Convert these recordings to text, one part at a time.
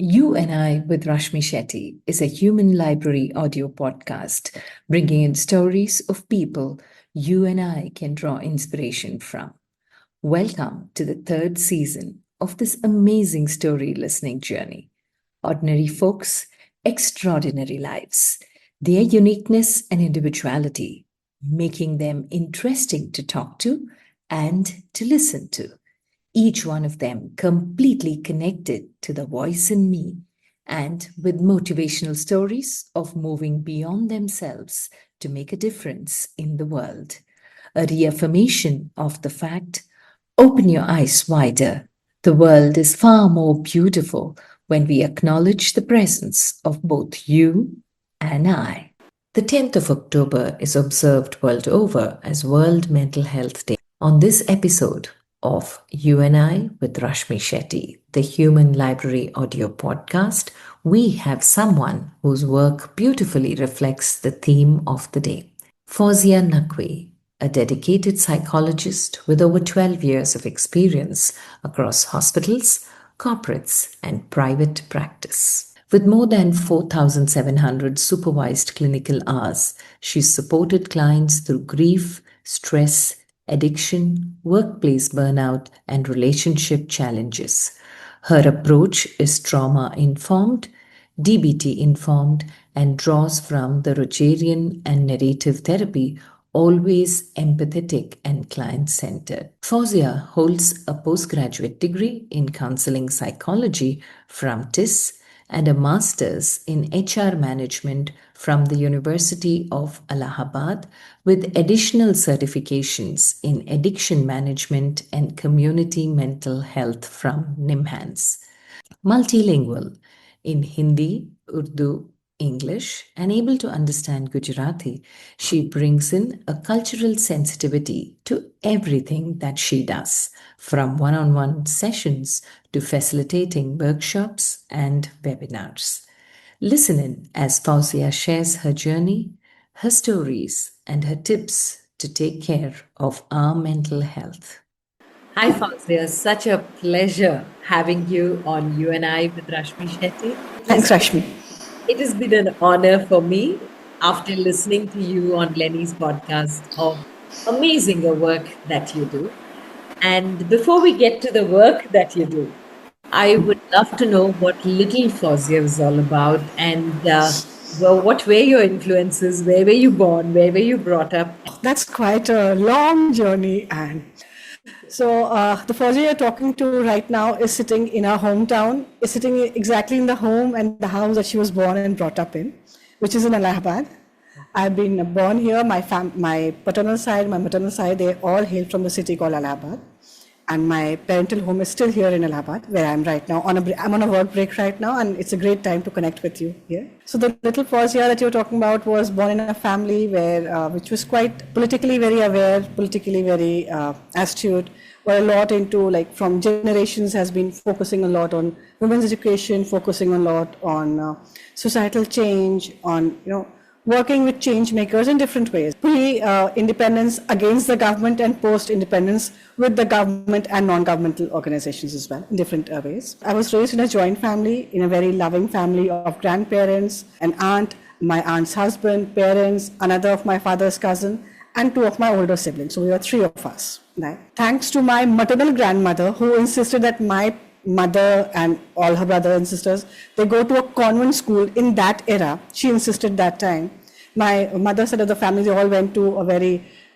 You and I with Rashmi Shetty is a human library audio podcast bringing in stories of people you and I can draw inspiration from. Welcome to the third season of this amazing story listening journey. Ordinary folks, extraordinary lives, their uniqueness and individuality, making them interesting to talk to and to listen to, each one of them completely connected to the voice in me and with motivational stories of moving beyond themselves to make a difference in the world. A reaffirmation of the fact open your eyes wider. The world is far more beautiful when we acknowledge the presence of both you and I. The 10th of October is observed world over as World Mental Health Day. On this episode of You and I with Rashmi Shetty, the Human Library audio podcast, we have someone whose work beautifully reflects the theme of the day. Fauzia Naqvi, a dedicated psychologist with over 12 years of experience across hospitals, corporates, and private practice. With more than 4,700 supervised clinical hours, she's supported clients through grief, stress, addiction, workplace burnout, and relationship challenges. Her approach is trauma informed, DBT informed, and draws from the Rogerian and narrative therapy, always empathetic and client centered. Fauzia holds a postgraduate degree in counseling psychology from TIS and a master's in HR management from the University of Allahabad, with additional certifications in addiction management and community mental health from NIMHANS. Multilingual in Hindi, Urdu, English, and able to understand Gujarati, she brings in a cultural sensitivity to everything that she does, from one on one sessions to facilitating workshops and webinars. Listen in as Fauzia shares her journey, her stories, and her tips to take care of our mental health. Hi, Fauzia. Such a pleasure having you on You and I with Rashmi Shetty. Thanks, Rashmi. It has been an honor for me after listening to you on Lenny's podcast of amazing work that you do. And before we get to the work that you do, I would love to know what Little Fauzia is all about and what were your influences? Where were you born? Where were you brought up? That's quite a long journey, and so the Fauzi you're talking to right now is sitting in our hometown, is sitting exactly in the home and the house that she was born and brought up in, which is in Allahabad. I've been born here. My paternal side, my maternal side, they all hail from the city called Allahabad. And my parental home is still here in Allahabad, where I'm right now. I'm on a work break right now, and it's a great time to connect with you here. So the little Fauzia that you're talking about was born in a family which was quite politically very aware, politically very astute, were a lot into, like, from generations has been focusing a lot on women's education, focusing a lot on societal change, on, working with change makers in different ways. Pre-independence against the government and post-independence with the government and non-governmental organizations as well, in different ways. I was raised in a joint family, in a very loving family of grandparents, an aunt, my aunt's husband, parents, another of my father's cousin, and two of my older siblings. So we were three of us. Right? Thanks to my maternal grandmother, who insisted that my mother and all her brothers and sisters, they go to a convent school in that era. She insisted that time. My mother's side of the family, they all went to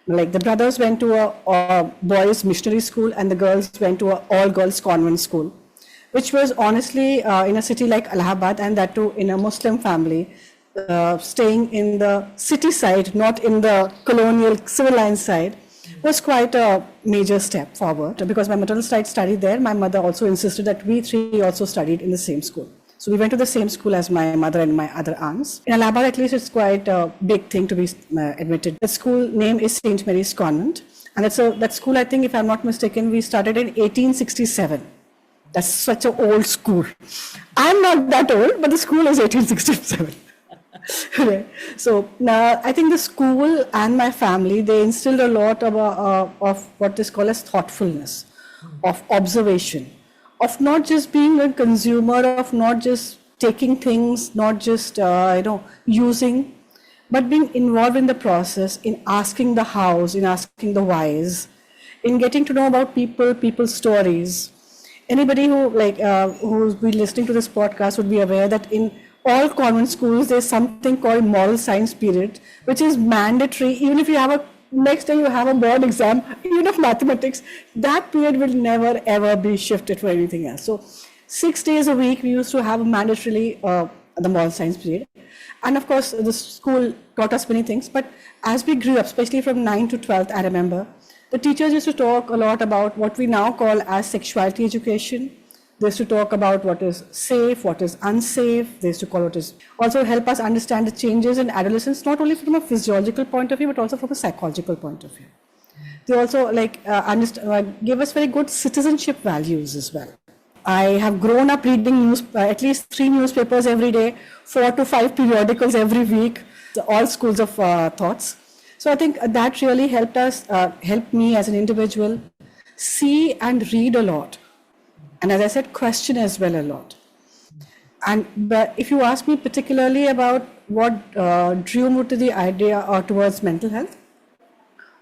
the brothers went to a boys' missionary school and the girls went to an all-girls convent school, which was honestly in a city like Allahabad, and that too in a Muslim family, staying in the city side, not in the colonial civilized side, was quite a major step forward. Because my maternal side studied there, my mother also insisted that we three also studied in the same school. So we went to the same school as my mother and my other aunts. In Allahabad, at least, it's quite a big thing to be admitted. The school name is St. Mary's Convent. And that school, I think, if I'm not mistaken, we started in 1867. That's such an old school. I'm not that old, but the school is 1867. So now I think the school and my family, they instilled a lot of what is called as thoughtfulness, of observation, of not just being a consumer, of not just taking things, not just using, but being involved in the process, in asking the hows, in asking the whys, in getting to know about people, people's stories. Anybody who's been listening to this podcast would be aware that in all convent schools there's something called moral science period, which is mandatory. Even if you have a next time you have a board exam, even of mathematics, that period will never ever be shifted for anything else. So 6 days a week we used to have mandatorily the moral science period. And of course, the school taught us many things. But as we grew up, especially from 9th to 12th, I remember, the teachers used to talk a lot about what we now call as sexuality education. They used to talk about what is safe, what is unsafe. They used to call what is also help us understand the changes in adolescence, not only from a physiological point of view, but also from a psychological point of view. They also give us very good citizenship values as well. I have grown up reading at least 3 newspapers every day, 4 to 5 periodicals every week, all schools of thoughts. So I think that really helped me as an individual see and read a lot. And as I said, question as well a lot. But if you ask me particularly about what drew me to the idea or towards mental health,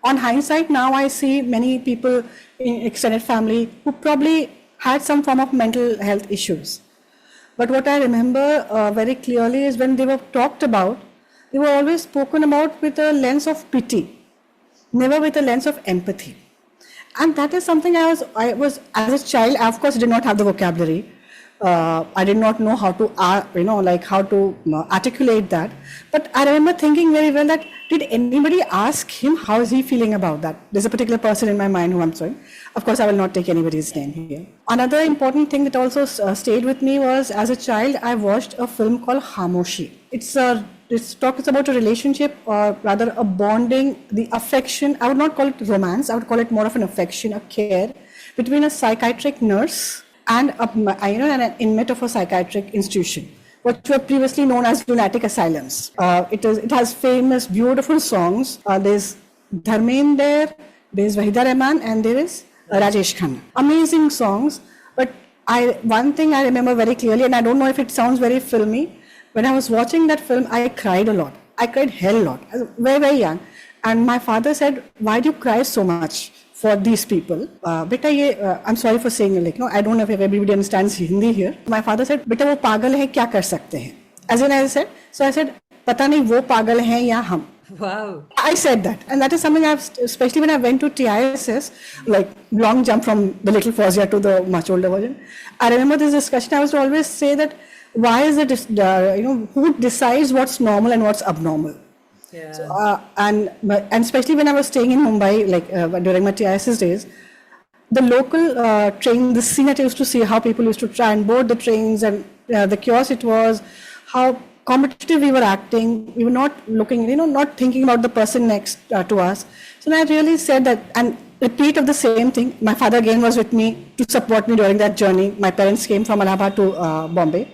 on hindsight now I see many people in extended family who probably had some form of mental health issues. But what I remember very clearly is when they were talked about, they were always spoken about with a lens of pity, never with a lens of empathy. And that is something I was as a child, of course, did not have the vocabulary. I did not know how to, articulate that. But I remember thinking very well that, did anybody ask him how is he feeling about that? There's a particular person in my mind who I'm sorry. Of course, I will not take anybody's name here. Another important thing that also stayed with me was, as a child, I watched a film called Khamoshi. It talks about a relationship, or rather a bonding, the affection. I would not call it romance. I would call it more of an affection, a care between a psychiatric nurse and an inmate of a psychiatric institution, which were previously known as lunatic asylums. It has famous, beautiful songs. There's Dharmender, there's Wahida Rehman, and there is Rajesh Khanna. Amazing songs. But one thing I remember very clearly, and I don't know if it sounds very filmy, when I was watching that film, I cried a lot. I cried hell a lot. I was very, very young. And my father said, why do you cry so much for these people? I'm sorry for saying it, I don't know if everybody understands Hindi here. My father said, beta wo pagal hai, kya kar sakte hain? As in I said, pata nahi wo pagal hain ya hum. Wow. I said that. And that is something especially when I went to TISS, like long jump from the little Fawzia to the much older version. I remember this discussion, I was to always say that, why is it, who decides what's normal and what's abnormal? Yeah. So, and especially when I was staying in Mumbai, during my TISS days, the local train, the scene that I used to see, how people used to try and board the trains, and the chaos it was, how competitive we were acting. We were not looking, not thinking about the person next to us. So I really said that, and repeat of the same thing. My father again was with me to support me during that journey. My parents came from Allahabad to Bombay.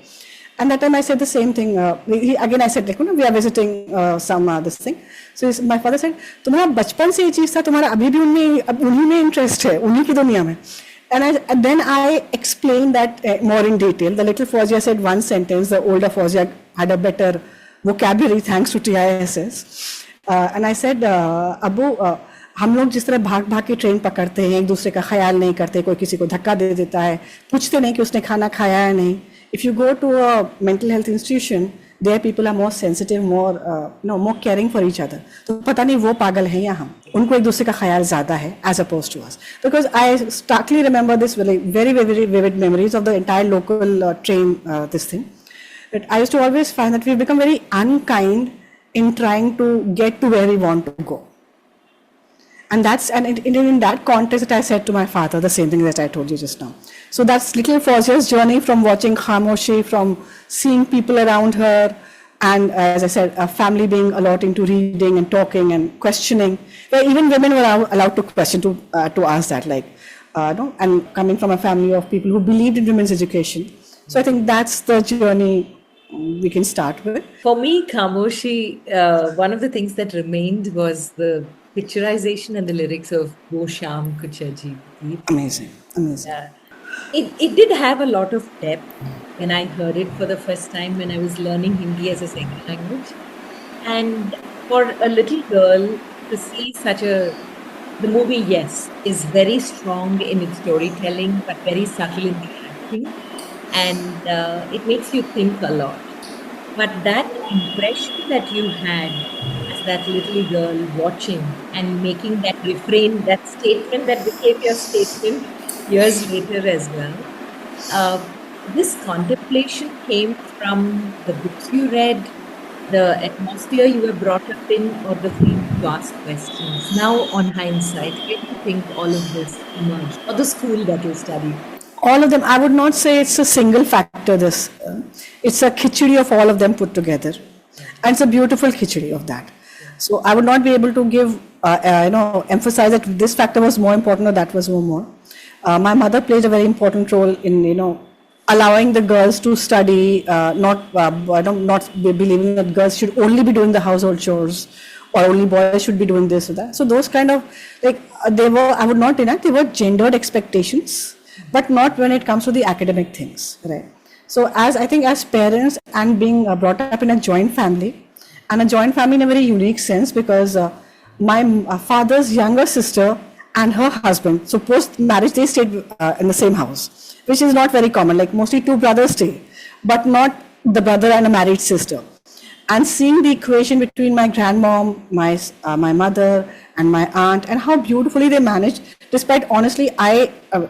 And that time I said the same thing. I said, we are visiting this thing. So my father said, तुम्हारा बचपन से ये चीज़ था, तुम्हारा अभी भी उन्हीं में interest है, उन्हीं की दुनिया में. And then I explained that more in detail. The little Fawzia said one sentence. The older Fawzia had a better vocabulary thanks to TISS. And I said, Abu, हम लोग जिस तरह भाग भाग के ट्रेन पकड़ते हैं, एक दूसरे का ख्याल नहीं करते, कोई किसी को धक्का दे देता है, पूछते नहीं कि उसने खाना खाया है नहीं. If you go to a mental health institution, there people are more sensitive, more caring for each other. तो पता नहीं वो पागल हैं या हम. उनको एक दूसरे का ख्याल ज़्यादा है as opposed to us. Because I starkly remember this very, very, very vivid memories of the entire local train, this thing. That I used to always find that we've become very unkind in trying to get to where we want to go. And in that context that I said to my father the same thing that I told you just now. So that's little Fawzia's journey from watching Khamoshi, from seeing people around her, and as I said, a family being a lot into reading and talking and questioning. Where even women were allowed to question, to ask that, and coming from a family of people who believed in women's education. So I think that's the journey we can start with. For me, Khamoshi, one of the things that remained was the picturization and the lyrics of Wo Sham Kuch Ajeeb Thi. Amazing. Yeah. It did have a lot of depth when I heard it for the first time when I was learning Hindi as a second language. And for a little girl to see such a, the movie, yes, is very strong in its storytelling, but very subtle in the acting. And it makes you think a lot. But that impression that you had as that little girl watching and making that refrain, that statement that became your statement years later as well, uh, this contemplation came from the books you read, the atmosphere you were brought up in, or the freedom to ask questions. Now, on hindsight, where do you think all of this emerged, or the school that you studied? All of them. I would not say it's a single factor. It's a khichdi of all of them put together, and it's a beautiful khichdi of that. So I would not be able to give, emphasize that this factor was more important or that was more. My mother played a very important role in, allowing the girls to study, not believing that girls should only be doing the household chores or only boys should be doing this or that. So those kind of, they were, I would not deny, they were gendered expectations, but not when it comes to the academic things, right? So I think as parents and being brought up in a joint family, and a joint family in a very unique sense, because my father's younger sister and her husband, so post marriage they stayed in the same house, which is not very common. Like mostly two brothers stay, but not the brother and a married sister. And seeing the equation between my grandmom, my mother, and my aunt, and how beautifully they managed, despite honestly,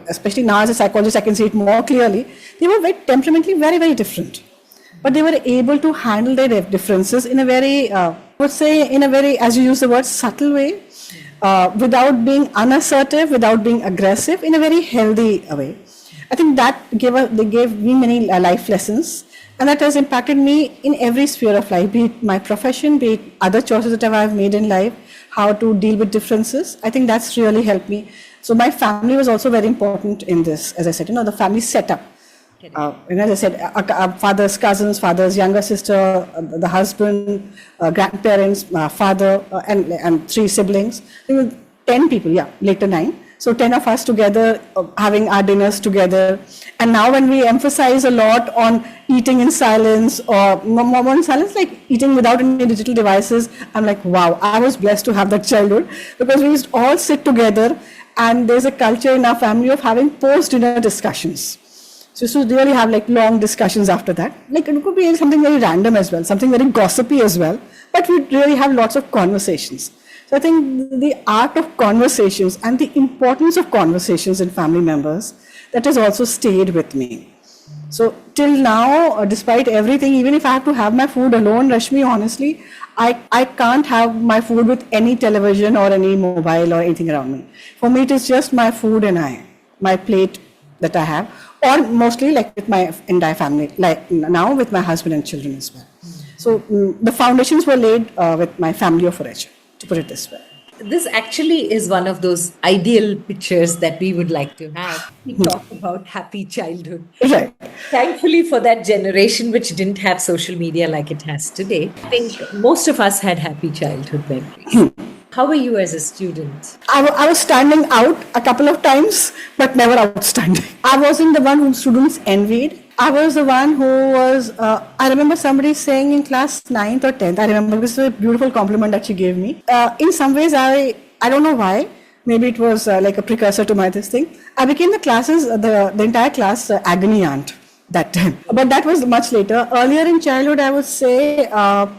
especially now as a psychologist, I can see it more clearly, they were very temperamentally very, very different. But they were able to handle their differences in a very, I would say, in a very, as you use the word, subtle way, without being unassertive, without being aggressive, in a very healthy way. I think that they gave me many life lessons, and that has impacted me in every sphere of life, be it my profession, be it other choices that I've made in life, how to deal with differences. I think that's really helped me. So my family was also very important in this, as I said, the family setup. As I said, father's cousins, father's younger sister, the husband, grandparents, father, and 3 siblings. There were 10 people, later 9. So 10 of us together, having our dinners together. And now when we emphasize a lot on eating in silence or more in silence, like eating without any digital devices, I'm like, wow, I was blessed to have that childhood, because we used to all sit together, and there's a culture in our family of having post-dinner discussions. So we used to really have like long discussions after that. Like it could be something very random as well, something very gossipy as well, but we'd really have lots of conversations. So I think the art of conversations and the importance of conversations in family members, that has also stayed with me. So till now, despite everything, even if I have to have my food alone, Rashmi, honestly, I can't have my food with any television or any mobile or anything around me. For me, it is just my food and my plate that I have, or mostly like with my entire family, like now with my husband and children as well. So the foundations were laid with my family of origin, to put it this way. This actually is one of those ideal pictures that we would like to have. We talk about happy childhood. Right. Thankfully for that generation which didn't have social media like it has today, I think most of us had happy childhood memories. How were you as a student? I was standing out a couple of times, but never outstanding. I wasn't the one whom students envied. I was the one who was, I remember somebody saying in class 9th or 10th, I remember this was a beautiful compliment that she gave me. In some ways, I don't know why, maybe it was like a precursor to this thing. I became the entire class agony aunt that time. But that was much later. Earlier in childhood, I would say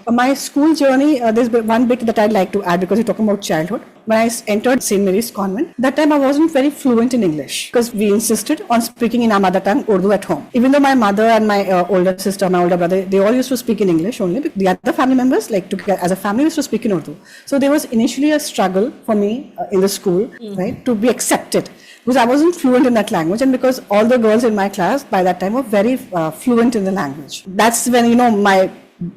my school journey, there's one bit that I'd like to add because you're talking about childhood. When I entered St. Mary's Convent, that time I wasn't very fluent in English because we insisted on speaking in our mother tongue, Urdu, at home. Even though my mother and my older sister, my older brother, they all used to speak in English only. The other family members, as a family, used to speak in Urdu. So there was initially a struggle for me in the school, right, to be accepted. Because I wasn't fluent in that language, and because all the girls in my class by that time were very fluent in the language. That's when,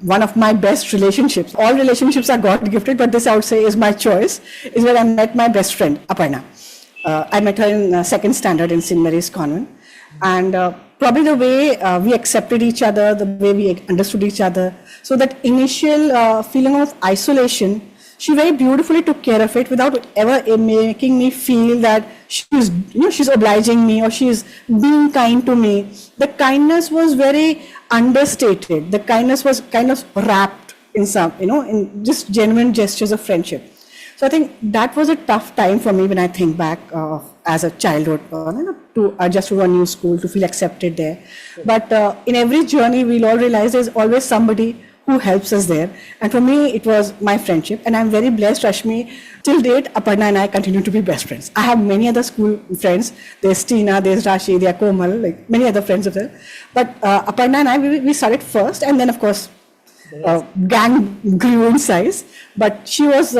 one of my best relationships. All relationships are God gifted, but this I would say is my choice, is where I met my best friend, Aparna. I met her in 2nd standard in St. Mary's Convent. And probably the way we accepted each other, the way we understood each other, so that initial feeling of isolation, she very beautifully took care of it without ever making me feel that she's obliging me or she's being kind to me. The kindness was very understated. The kindness was kind of wrapped in in just genuine gestures of friendship. So I think that was a tough time for me when I think back as a childhood, to adjust to a new school, to feel accepted there. But in every journey, we'll all realize there's always somebody who helps us there. And for me, it was my friendship. And I'm very blessed, Rashmi. Till date, Aparna and I continue to be best friends. I have many other school friends. There's Tina, there's Rashi, there's Komal, like many other friends of them. But Aparna and I, we started first. And then, of course, gang grew in size, but she was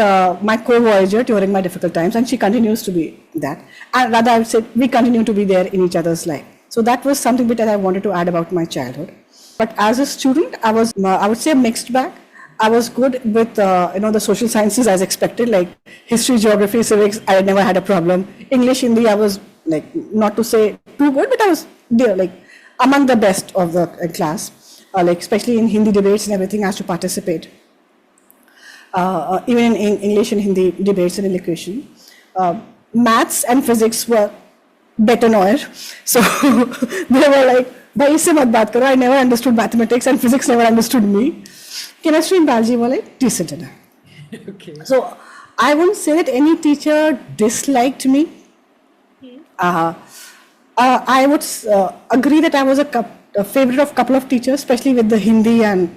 my co-voyager during my difficult times, and she continues to be that. And rather, I would say we continue to be there in each other's life. So that was something that I wanted to add about my childhood. But as a student, I would say a mixed bag. I was good with the social sciences as expected, like history, geography, civics. I never had a problem. English, Hindi, I was like, not to say too good, but I was there, like among the best of the class. Like especially in Hindi debates and everything, I had to participate. Even in English and Hindi debates and elocution. Maths and physics were better knower. So they were like, bhai isse mat baat karo. I never understood mathematics and physics never understood me. Chemistry and biology were like decent enough. Okay. So I wouldn't say that any teacher disliked me. I would agree that I was a favorite of a couple of teachers, especially with the Hindi and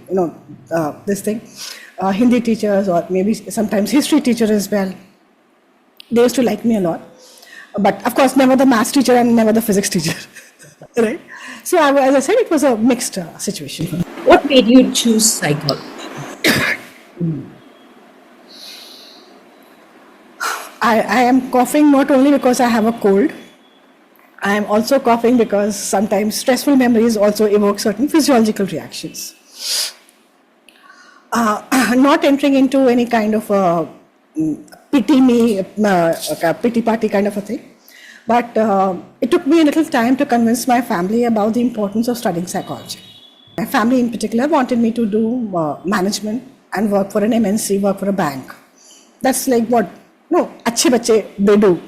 Hindi teachers, or maybe sometimes history teacher as well. They used to like me a lot, but of course never the maths teacher and never the physics teacher, right? So as I said, it was a mixed situation. What made you choose psychology? I am coughing not only because I have a cold. I am also coughing because sometimes stressful memories also evoke certain physiological reactions. Not entering into any kind of pity party kind of a thing. But it took me a little time to convince my family about the importance of studying psychology. My family in particular wanted me to do management and work for an MNC, work for a bank. That's like what, achhe bache, they do.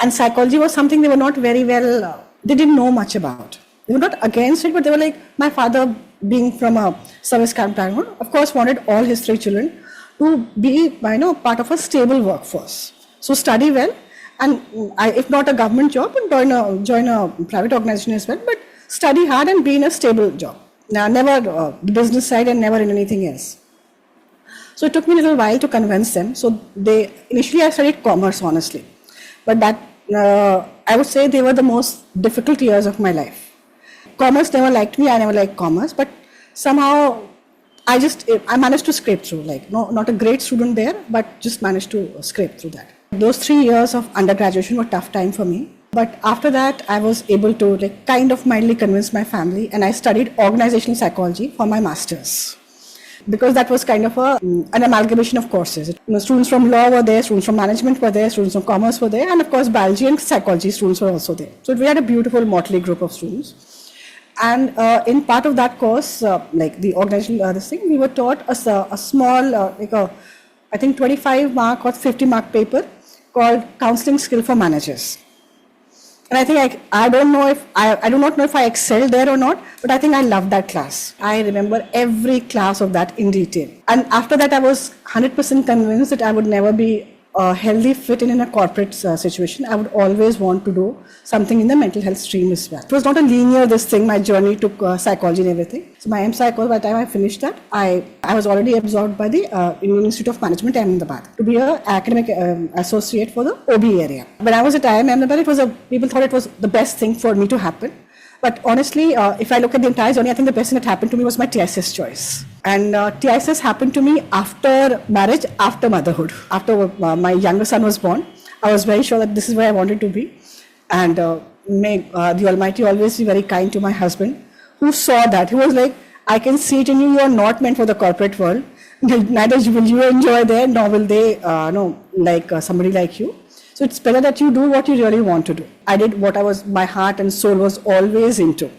And psychology was something they were not very well, they didn't know much about. They were not against it, but they were like, my father being from a service camp background, of course wanted all his 3 children to be, part of a stable workforce. So study well, and if not a government job, join a private organization as well, but study hard and be in a stable job. Now, never the business side and never in anything else. So it took me a little while to convince them. So initially I studied commerce, honestly. But that, I would say they were the most difficult years of my life. Commerce never liked me, I never liked commerce, but somehow I managed to scrape through, not a great student there, but just managed to scrape through that. Those 3 years of undergraduation were a tough time for me. But after that, I was able to kind of mildly convince my family, and I studied organizational psychology for my master's. Because that was kind of an amalgamation of courses. Students from law were there, students from management were there, students from commerce were there, and of course biology and psychology students were also there. So we had a beautiful motley group of students. And in part of that course, the organizational we were taught a small, I think 25 mark or 50 mark paper called Counseling Skill for Managers. And I think I do not know if I excelled there or not, but I think I loved that class. I remember every class of that in detail. And after that, I was 100% convinced that I would never be a healthy fit in a corporate situation. I would always want to do something in the mental health stream as well. It was not a linear my journey took psychology and everything. So my M.Psych, by the time I finished that, I was already absorbed by the Indian Institute of Management, Ahmedabad, to be an academic associate for the OB area. When I was at IIM Ahmedabad, people thought it was the best thing for me to happen. But honestly, if I look at the entire journey, I think the best thing that happened to me was my TISS choice. And TISS happened to me after marriage, after motherhood. After my younger son was born, I was very sure that this is where I wanted to be. And may the Almighty always be very kind to my husband, who saw that. He was like, I can see it in you, you are not meant for the corporate world. Neither will you enjoy there, nor will they somebody like you. So it's better that you do what you really want to do. I did what my heart and soul was always into.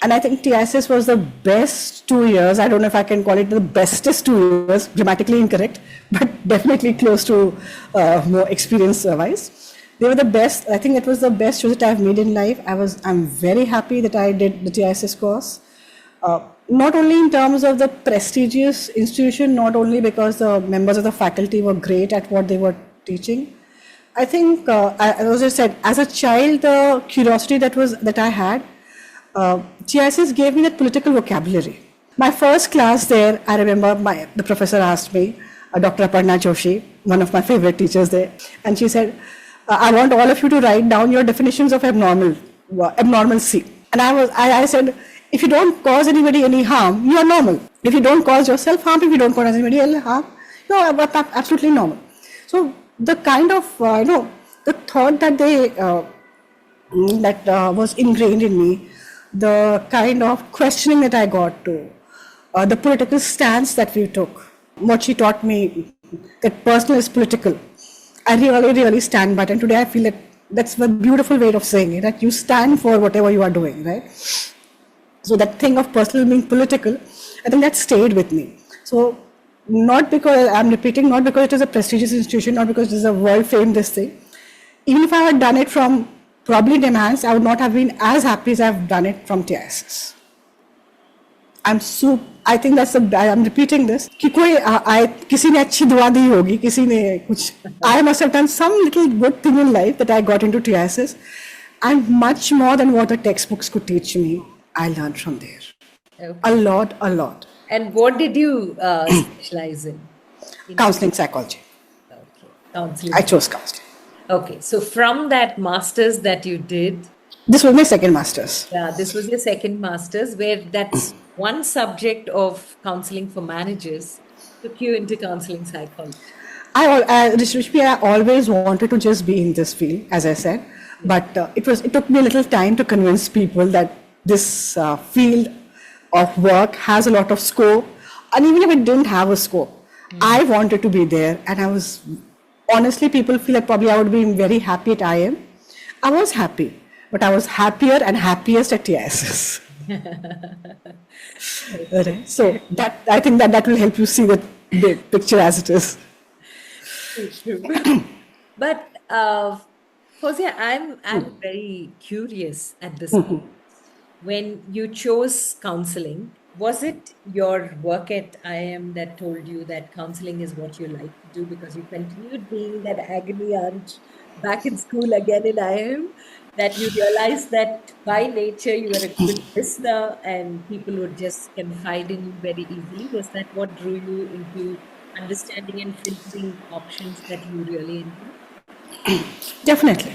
And I think TISS was the best 2 years. I don't know if I can call it the bestest 2 years, grammatically incorrect, but definitely close to more experience-wise. They were the best. I think it was the best choice that I've made in life. I'm very happy that I did the TISS course. Not only in terms of the prestigious institution, not only because the members of the faculty were great at what they were teaching. I think, as I said, as a child, the curiosity that I had, TISS gave me that political vocabulary. My first class there, I remember the professor asked me, Dr. Aparna Joshi, one of my favorite teachers there, and she said, I want all of you to write down your definitions of abnormalcy. And I said, if you don't cause anybody any harm, you are normal. If you don't cause yourself harm, if you don't cause anybody else harm, you are absolutely normal. So the kind of, the thought that was ingrained in me, the kind of questioning that I got to, the political stance that we took, what she taught me, that personal is political. I really, really stand by it. And today I feel that that's a beautiful way of saying it, that you stand for whatever you are doing, right? So that thing of personal being political, I think that stayed with me. So not because I'm repeating, not because it is a prestigious institution, not because it is a world famed this thing. Even if I had done it from probably DMHANS, I would not have been as happy as I've done it from TISS. I think I'm repeating this. कि किसी ने अच्छी दुआ दी होगी, किसी ने कुछ. I must have done some little good thing in life that I got into TISS, and much more than what the textbooks could teach me, I learned from there. Okay. A lot. And what did you specialize in? Counseling psychology. Okay. Counseling. I chose counseling. Okay. So from that master's that you did, This was my second master's. yeah, this was your second master's, where that's one subject of counseling for managers took you into counseling psychology. Rishmi, I always wanted to just be in this field, as I said, but it took me a little time to convince people that this field of work has a lot of scope, and even if it didn't have a scope, I wanted to be there, and honestly, people feel that probably I would be very happy at IIM. I was happy, but I was happier and happiest at TISS. Right. So I think that will help you see the big picture as it is. But Fawzia, I'm very curious at this point. When you chose counseling, was it your work at IIM that told you that counseling is what you like to do, because you continued being that agony aunt back in school again in IIM, that you realized that by nature you were a good listener and people would just confide in you very easily? Was that what drew you into understanding and filtering options that you really enjoy? Definitely.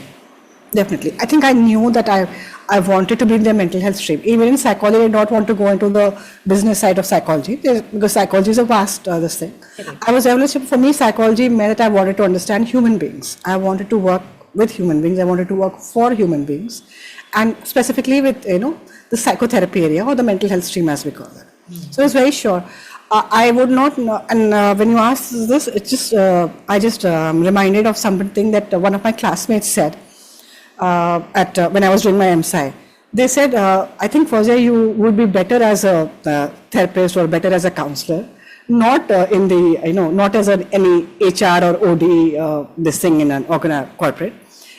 I think I knew that I wanted to be in the mental health stream. Even in psychology, I did not want to go into the business side of psychology, because psychology is a vast this thing. For me, psychology meant that I wanted to understand human beings. I wanted to work with human beings. I wanted to work for human beings, and specifically with the psychotherapy area, or the mental health stream as we call it. So it's very sure. I would not know, and when you asked this, I just reminded of something that one of my classmates said when I was doing my MSci. They said, I think, Fawzia, you would be better as a therapist or better as a counselor, not not as any HR or OD this thing in an corporate.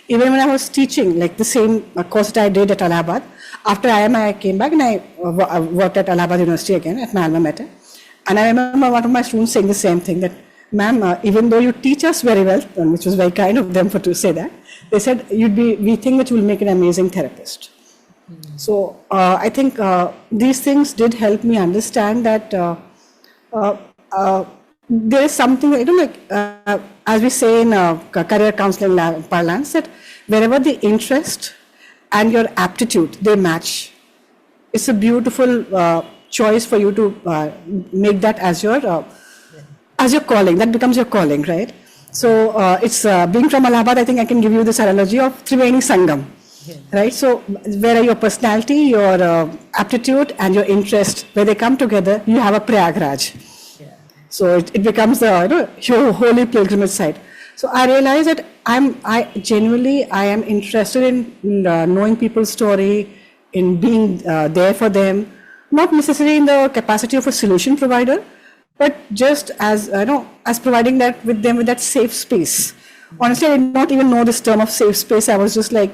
Even when I was teaching, like the same course that I did at Allahabad, after IIM I came back and I worked at Allahabad University again at my alma mater. And I remember one of my students saying the same thing, that, ma'am, even though you teach us very well, which was very kind of them to say that, they said, we think that you will make an amazing therapist. So I think these things did help me understand that there is something, as we say in career counseling parlance, that wherever the interest and your aptitude, they match, it's a beautiful choice for you to make that as your calling. That becomes your calling, right? So it's being from Allahabad, I think I can give you this analogy of Triveni Sangam, right? So where your personality, your aptitude and your interest, where they come together, you have a Prayagraj. So it becomes the holy pilgrimage site. So I realized that I am interested in knowing people's story, in being there for them, not necessarily in the capacity of a solution provider, but just as as providing that with them with that safe space. Honestly, I did not even know this term of safe space. I was just like,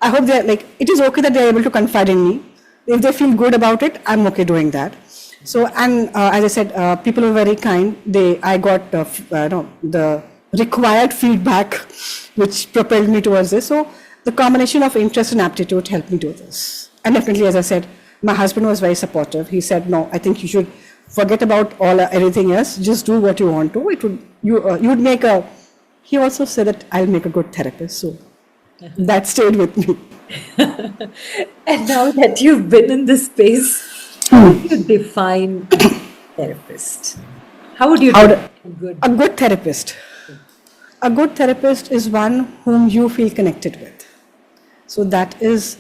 I hope they're like, it is okay that they're able to confide in me. If they feel good about it, I'm okay doing that. So, and as I said, people were very kind. I got the required feedback, which propelled me towards this. So, the combination of interest and aptitude helped me do this. And definitely, as I said, my husband was very supportive. He said, "No, I think you should forget about everything else. Just do what you want to. You would make a." He also said that I'll make a good therapist. So that stayed with me. And now that you've been in this space, how would you define a therapist? How would you define A good therapist. A good therapist is one whom you feel connected with. So that is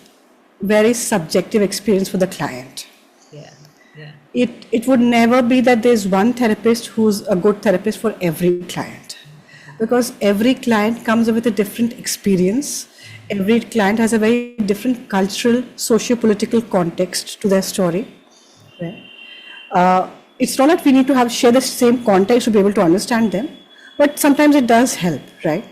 very subjective experience for the client. Yeah, yeah. It would never be that there's one therapist who's a good therapist for every client, because every client comes with a different experience. Every client has a very different cultural, socio-political context to their story. Right? It's not that we need to share the same context to be able to understand them, but sometimes it does help, right?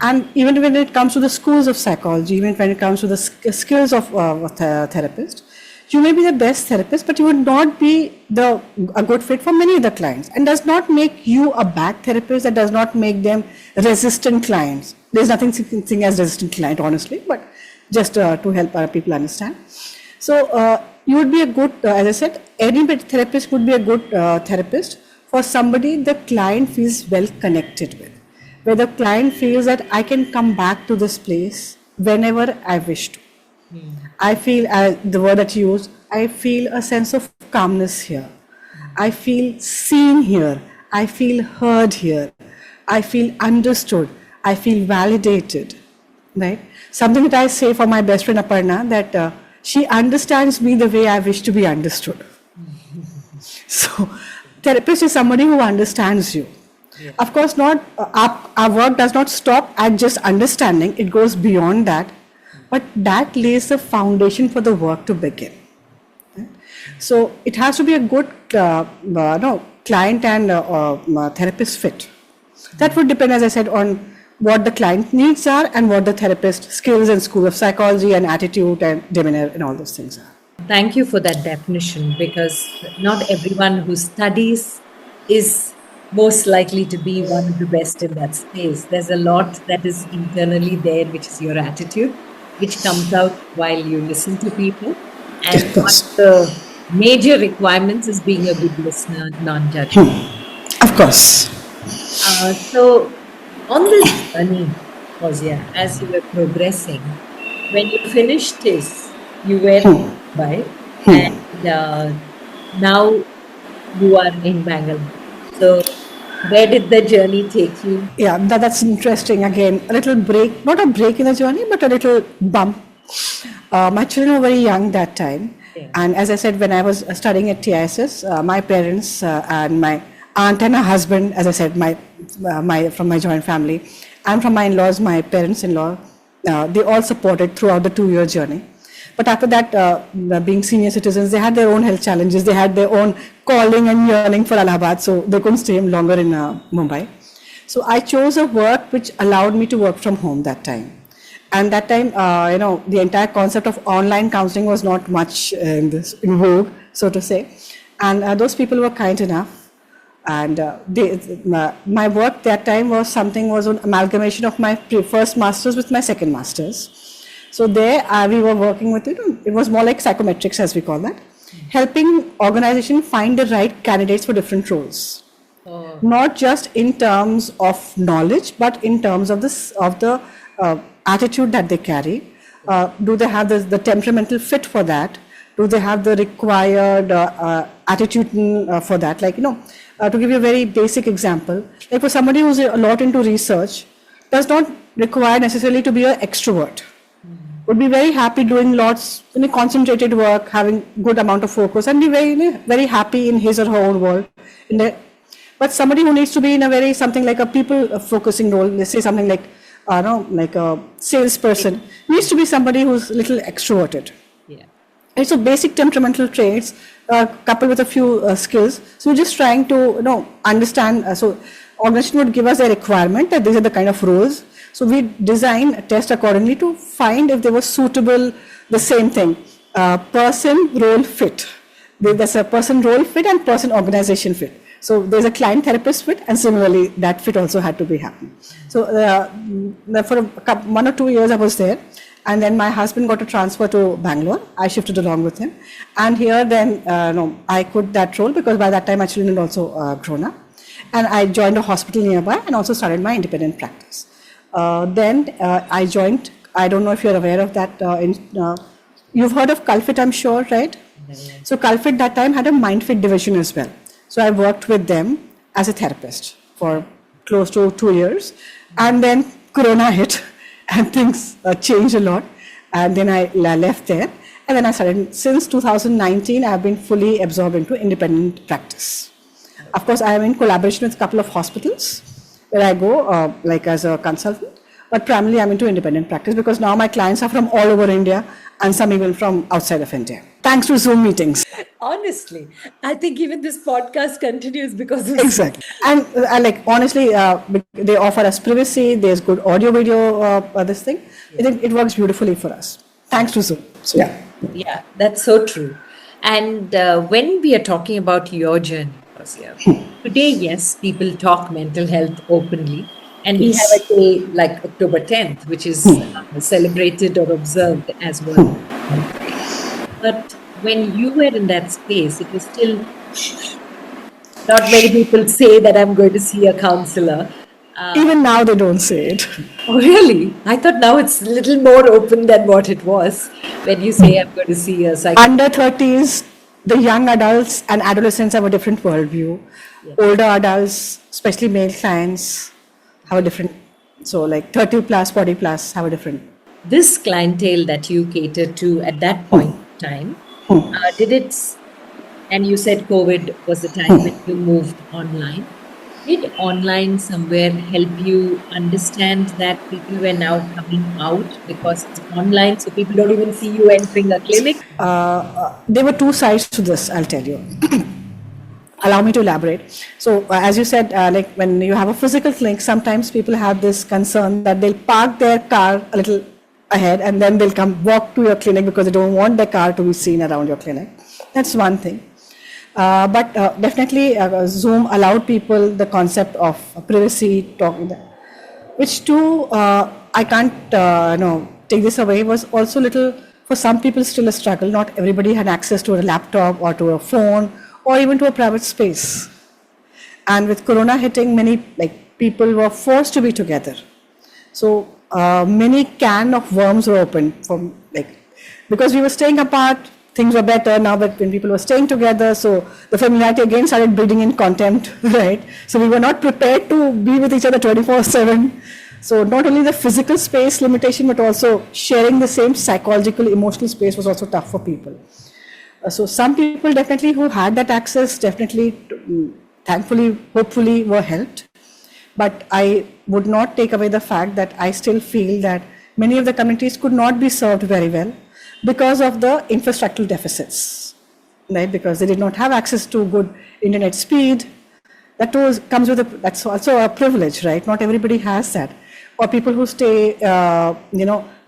And even when it comes to the schools of psychology, even when it comes to the skills of a therapist, you may be the best therapist, but you would not be a good fit for many other clients, and does not make you a bad therapist. That does not make them resistant clients. There's nothing thing as resistant client, honestly, but just to help our people understand. So you would be a good, as I said, any therapist would be a good therapist for somebody the client feels well connected with, where the client feels that I can come back to this place whenever I wish to. I feel, the word that you use, I feel a sense of calmness here. I feel seen here. I feel heard here. I feel understood. I feel validated. Right? Something that I say for my best friend Aparna, that she understands me the way I wish to be understood. So, therapist is somebody who understands you. Yeah. Of course, not our work does not stop at just understanding. It goes beyond that. But that lays the foundation for the work to begin. So it has to be a good client and therapist fit. That would depend, as I said, on what the client needs are and what the therapist skills and school of psychology and attitude and demeanor and all those things are. Thank you for that definition, because not everyone who studies is most likely to be one of the best in that space. There's a lot that is internally there, which is your attitude, which comes out while you listen to people. And one of the major requirements is being a good listener, non-judgmental. Of course. So on this journey, Fawzia, as you were progressing, when you finished this, you were in Mumbai, and now you are in Bangalore. So where did the journey take you? Yeah, that's interesting. Again, a little break, not a break in the journey, but a little bump. My children were very young that time. Yeah. And as I said, when I was studying at TISS, my parents and my aunt and her husband, as I said, from my joint family, and from my in-laws, my parents-in-law, they all supported throughout the 2-year journey. But after that, being senior citizens, they had their own health challenges. They had their own calling and yearning for Allahabad, so they couldn't stay longer in Mumbai. So I chose a work which allowed me to work from home that time. And that time, the entire concept of online counseling was not much in vogue, so to say. And those people were kind enough. And my work that time was an amalgamation of my first master's with my second master's. So there we were working with it was more like psychometrics, as we call that, helping organization find the right candidates for different roles. Not just in terms of knowledge, but in terms of the attitude that they carry. Do they have the temperamental fit for that? Do they have the required attitude for that? To give you a very basic example, like for somebody who's a lot into research, does not require necessarily to be an extrovert. Would be very happy doing lots concentrated work, having good amount of focus, and be very very happy in his or her own world. But somebody who needs to be in a very something like a people focusing role, let's say something like like a salesperson, needs to be somebody who's a little extroverted. Yeah. It's a basic temperamental traits coupled with a few skills. So we're just trying to understand. So organization would give us a requirement that these are the kind of roles. So we design a test accordingly to find if they were suitable. The same thing, person role fit. There's a person role fit and person organization fit. So there's a client therapist fit, and similarly that fit also had to be happening. So for 1 or 2 years I was there, and then my husband got a transfer to Bangalore. I shifted along with him, and here then I quit that role because by that time my children had also grown up, and I joined a hospital nearby and also started my independent practice. Then I joined. I don't know if you're aware of that. You've heard of Culfit, I'm sure, right? So Culfit that time had a MindFit division as well. So I worked with them as a therapist for close to 2 years, and then Corona hit, and things changed a lot. And then I left there, and then I started. Since 2019, I've been fully absorbed into independent practice. Of course, I am in collaboration with a couple of hospitals where I go like as a consultant, but primarily I'm into independent practice because now my clients are from all over India and some even from outside of India. Thanks to Zoom meetings. Honestly, I think even this podcast continues because of Exactly. And like honestly, they offer us privacy. There's good audio, video, this thing. I think it works beautifully for us. Thanks to Zoom. So, yeah. Yeah, that's so true. And when we are talking about your journey, Fauziya, today, yes, people talk mental health openly. And we have a day like October 10th, which is celebrated or observed as well. But when you were in that space, it was still not many people say that I'm going to see a counselor. Even now they don't say it. Oh, really? I thought now it's a little more open than what it was when you say I'm going to see a psychiatrist. Under 30s, the young adults and adolescents have a different worldview. Older adults, especially male clients, have a different. So like 30 plus, 40 plus have a different. This clientele that you catered to at that point in time, did it, and you said COVID was the time when you moved online. Did online somewhere help you understand that people were now coming out because it's online, so people don't even see you entering a clinic? There were two sides to this, I'll tell you. Allow me to elaborate. So as you said, like when you have a physical clinic, sometimes people have this concern that they'll park their car a little ahead and then they'll come walk to your clinic because they don't want their car to be seen around your clinic. That's one thing. But definitely Zoom allowed people the concept of privacy, talking, which too, I can't take this away, was also little, for some people still a struggle. Not everybody had access to a laptop or to a phone or even to a private space. And with Corona hitting, many people were forced to be together. So many can of worms were opened from because we were staying apart. Things were better now, but when people were staying together, so the familiarity again started breeding in contempt, right? So we were not prepared to be with each other 24/7. So not only the physical space limitation, but also sharing the same psychological, emotional space was also tough for people. So some people definitely who had that access, definitely, thankfully, hopefully were helped. But I would not take away the fact that I still feel that many of the communities could not be served very well because of the infrastructural deficits, right? Because they did not have access to good internet speed. That comes with that's also a privilege, right? Not everybody has that. Or people who stay,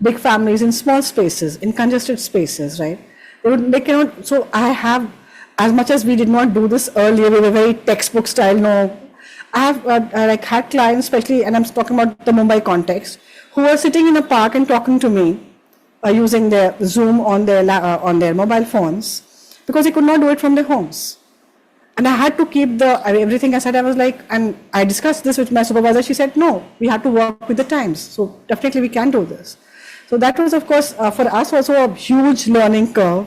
big families in small spaces, in congested spaces, right? They cannot. So I have, as much as we did not do this earlier, we were very textbook style. No, I have had clients, especially, and I'm talking about the Mumbai context, who are sitting in a park and talking to me using their Zoom on their mobile phones because they could not do it from their homes. And I had to keep everything aside. I was like, and I discussed this with my supervisor. She said, no, we have to work with the times. So definitely we can do this. So that was, of course, for us also a huge learning curve,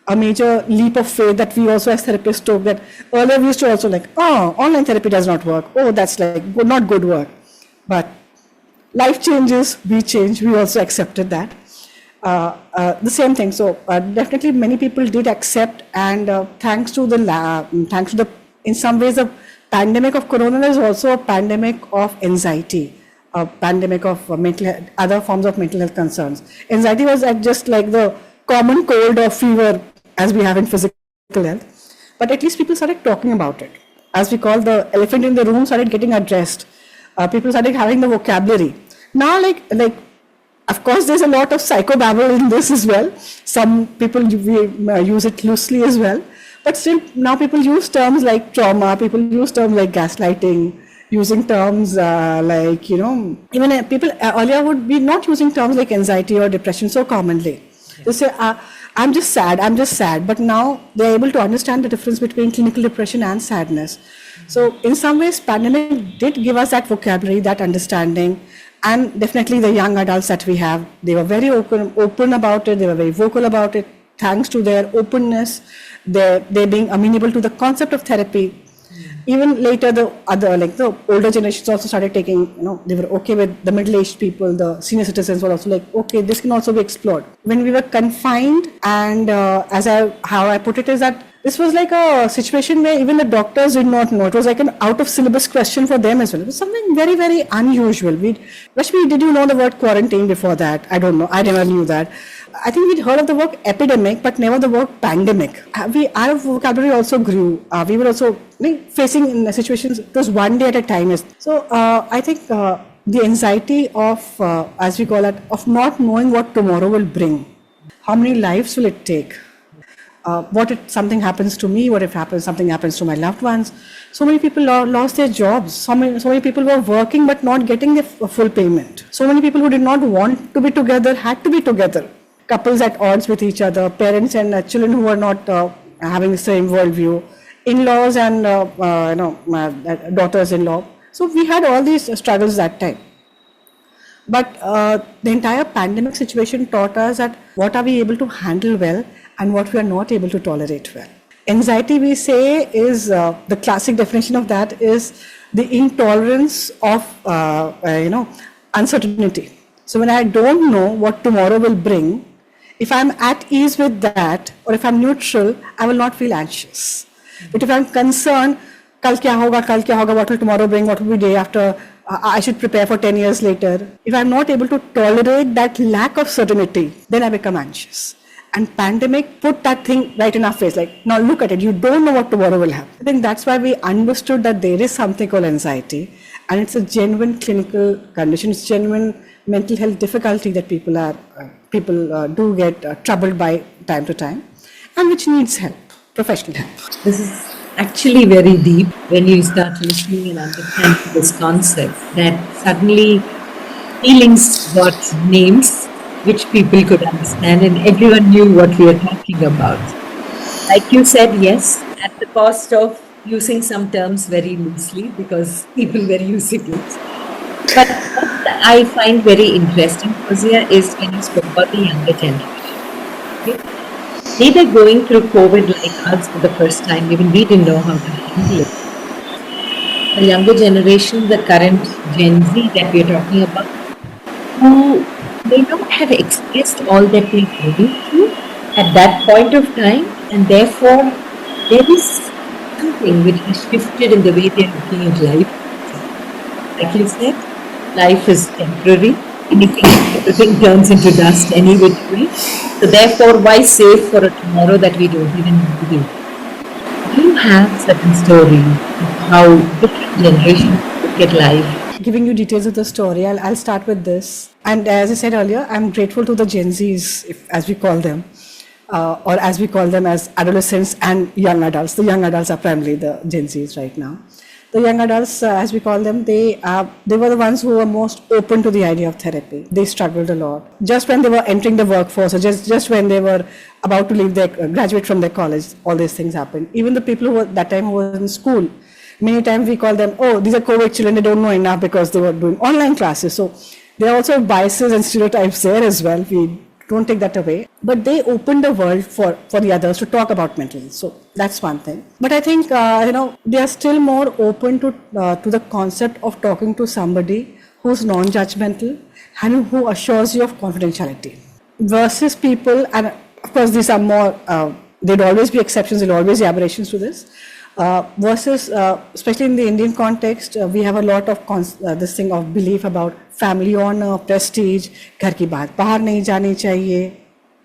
a major leap of faith that we also as therapists took. That earlier we used to also online therapy does not work. Oh, that's not good work. But life changes, we change. We also accepted that. The same thing. So definitely many people did accept, and thanks to the in some ways the pandemic of Corona is also a pandemic of anxiety, a pandemic of other forms of mental health concerns. Anxiety was just like the common cold or fever as we have in physical health. But at least people started talking about it. As we call the elephant in the room started getting addressed. People started having the vocabulary. Now, of course, there's a lot of psychobabble in this as well. Some people use it loosely as well. But still, now people use terms like trauma, people use terms like gaslighting, using terms even people earlier would be not using terms like anxiety or depression so commonly. They say, I'm just sad. But now they're able to understand the difference between clinical depression and sadness. So in some ways, pandemic did give us that vocabulary, that understanding. And definitely the young adults that we have, they were very open about it. They were very vocal about it. Thanks to their openness, they being amenable to the concept of therapy. Even later, the older generations also started taking, they were okay with the middle-aged people, the senior citizens were also like, okay, this can also be explored. When we were confined, and how I put it is that this was like a situation where even the doctors did not know. It was like an out-of-syllabus question for them as well. It was something very, very unusual. Rashmi, did you know the word quarantine before that? I don't know. I never knew that. I think we'd heard of the word epidemic, but never the word pandemic. Our vocabulary also grew. We were also facing in situations, it was one day at a time. So I think the anxiety of, as we call it, of not knowing what tomorrow will bring. How many lives will it take? What if something happens to me? What if something happens to my loved ones? So many people lost their jobs. So many people were working but not getting the full payment. So many people who did not want to be together had to be together. Couples at odds with each other, parents and children who were not having the same worldview, in-laws and daughters-in-law. So we had all these struggles that time. But the entire pandemic situation taught us that what are we able to handle well and what we are not able to tolerate well. Anxiety, we say, is the classic definition of that is the intolerance of uncertainty. So when I don't know what tomorrow will bring, if I'm at ease with that, or if I'm neutral, I will not feel anxious. But if I'm concerned, kal kya hoga, what will tomorrow bring, what will be day after, I should prepare for 10 years later. If I'm not able to tolerate that lack of certainty, then I become anxious. And pandemic put that thing right in our face, like, now look at it, you don't know what tomorrow will happen. I think that's why we understood that there is something called anxiety, and it's a genuine clinical condition, it's genuine mental health difficulty that people do get troubled by time to time, and which needs help, professional help. This is actually very deep when you start listening and understanding this concept, that suddenly feelings got names which people could understand and everyone knew what we are talking about. Like you said, yes, at the cost of using some terms very loosely because people were using it. But what I find very interesting, Fozia, is when you spoke about the younger generation. Okay? They were going through COVID like us for the first time. Even we didn't know how to handle it. The younger generation, the current Gen Z that we're talking about, who may not have expressed all that we're going through at that point of time, and therefore there is something which has shifted in the way they're looking at life. Like you said, life is temporary. Everything turns into dust any which way. So therefore, why save for a tomorrow that we don't even know? Do you have certain stories of how different generations look at life? Giving you details of the story, I'll start with this. And as I said earlier, I'm grateful to the Gen Zs, as we call them, or as we call them as adolescents and young adults. The young adults are primarily the Gen Zs right now. The young adults, as we call them, they were the ones who were most open to the idea of therapy. They struggled a lot. Just when they were entering the workforce, or just when they were about to graduate from their college, all these things happened. Even the people who were that time who were in school, many times we call them, oh, these are COVID children, they don't know enough because they were doing online classes. So there are also biases and stereotypes there as well. We don't take that away. But they opened the world for the others to talk about mental health. So that's one thing. But I think, they are still more open to the concept of talking to somebody who's non-judgmental and who assures you of confidentiality. Versus people, and of course these are more, there'd always be exceptions, there'll always be aberrations to this. Versus, especially in the Indian context, we have a lot of this thing of belief about family honor, prestige, घर की बात बाहर नहीं जानी चाहिए,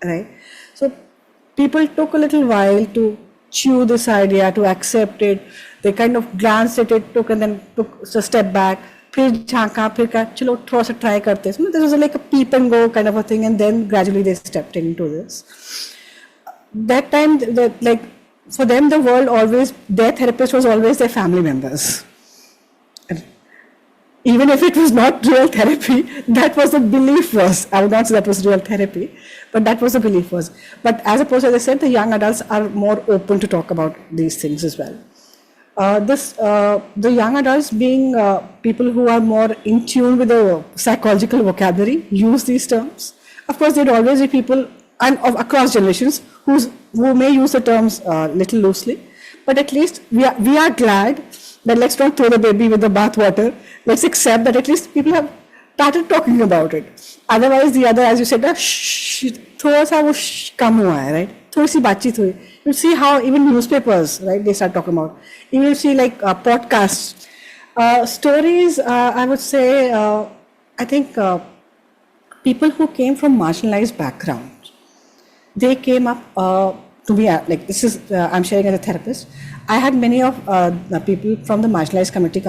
right? So people took a little while to chew this idea, to accept it. They kind of glanced at it, took and then took a step back. फिर झांका, फिर कहा चलो थोड़ा सा try करते हैं. So this was like a peep and go kind of a thing, and then gradually they stepped into this. That time, like for them, the world always, their therapist was always their family members. And even if it was not real therapy, that was the belief was. I would not say that was real therapy, but that was the belief was. But as opposed, as I said, the young adults are more open to talk about these things as well. The young adults being people who are more in tune with the psychological vocabulary use these terms. Of course, there'd always be people and across generations who may use the terms little loosely, but at least we are glad that let's not throw the baby with the bathwater. Let's accept that at least people have started talking about it. Otherwise, the other, as you said, थोड़ा सा वो कम हुआ है, right? थोड़ी सी बातचीत हुई. You see how even newspapers, right? They start talking about. Even you see like podcasts, stories. I would say, I think people who came from marginalized backgrounds, they came up to me like this is I'm sharing as a therapist. I had many of the people from the marginalized community